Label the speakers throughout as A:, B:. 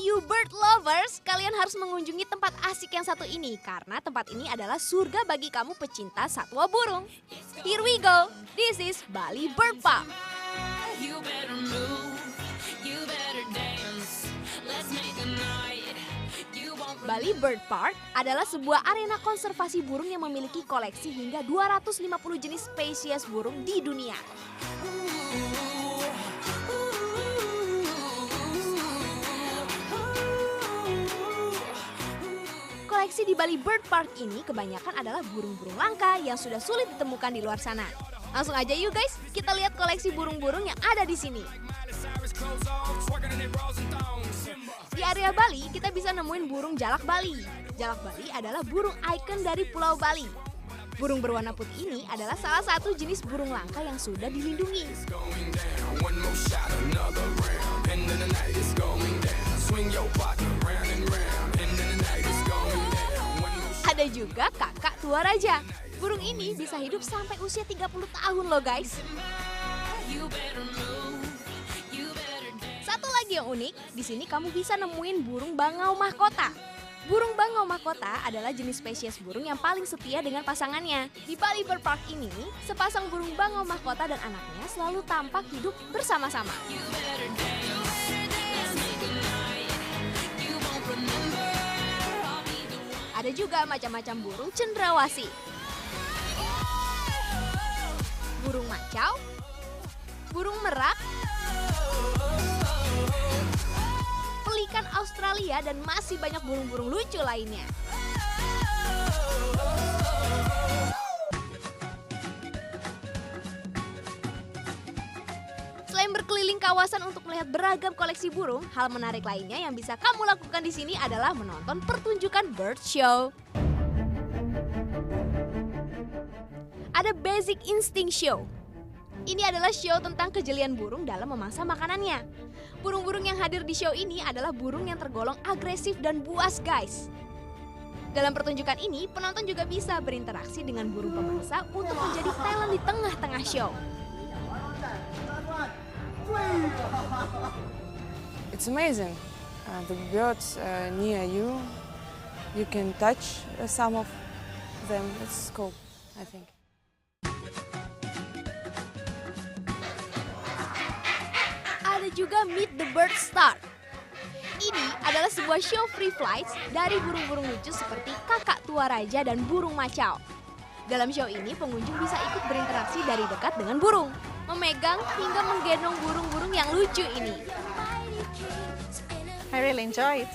A: you bird lovers, kalian harus mengunjungi tempat asik yang satu ini karena tempat ini adalah surga bagi kamu pecinta satwa burung. Here we go, this is Bali Bird Park.
B: You better move, you better dance. Let's make a night. You won't
A: Bali Bird Park adalah sebuah arena konservasi burung yang memiliki koleksi hingga 250 jenis spesies burung di dunia. Koleksi di Bali Bird Park ini kebanyakan adalah burung-burung langka yang sudah sulit ditemukan di luar sana. Langsung aja yuk guys, kita lihat koleksi burung-burung yang ada di sini. Di area Bali, kita bisa nemuin burung jalak Bali. Jalak Bali adalah burung ikon dari Pulau Bali. Burung berwarna putih ini adalah salah satu jenis burung langka yang sudah dilindungi. Ada juga kakak tua raja. Burung ini bisa hidup sampai usia 30 tahun loh guys. Satu lagi yang unik, di sini kamu bisa nemuin burung bangau mahkota. Burung bangau mahkota adalah jenis spesies burung yang paling setia dengan pasangannya. Di Bali Bird Park ini, sepasang burung bangau mahkota dan anaknya selalu tampak hidup bersama-sama. Ada juga macam-macam burung cendrawasih, burung macau, burung merak, pelikan Australia, dan masih banyak burung-burung lucu lainnya. Selain berkeliling kawasan untuk melihat beragam koleksi burung, hal menarik lainnya yang bisa kamu lakukan di sini adalah menonton pertunjukan bird show. Ada Basic Instinct Show. Ini adalah show tentang kejelian burung dalam memangsa makanannya. Burung-burung yang hadir di show ini adalah burung yang tergolong agresif dan buas guys. Dalam pertunjukan ini, penonton juga bisa berinteraksi dengan burung pemangsa untuk menjadi talent di tengah-tengah show.
C: It's amazing. The birds near you, you can touch some of them. It's cool, I think.
A: Ada juga Meet the Bird Star. Ini adalah sebuah show free flights dari burung-burung lucu seperti kakak tua raja dan burung macau. Dalam show ini, pengunjung bisa ikut berinteraksi dari dekat dengan burung, memegang hingga menggendong burung-burung yang lucu ini.
D: I really enjoy it.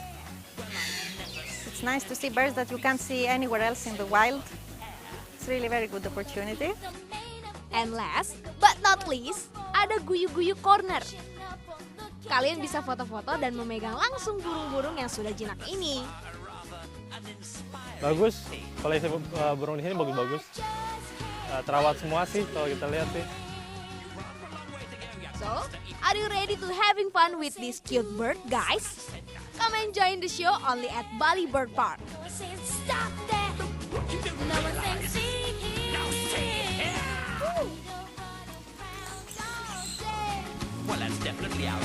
D: It's nice to see birds that you can't see anywhere else in the wild. It's really very good opportunity.
A: And last but not least, ada Guyu-Guyu Corner. Kalian bisa foto-foto dan memegang langsung burung-burung yang sudah jinak ini.
E: Bagus, koleksi burung di sini bagus-bagus. Terawat semua sih kalau kita lihat sih.
A: So, are you ready to having fun with this cute bird, guys? Come and join the show only at Bali Bird Park.
B: Well, that's definitely out.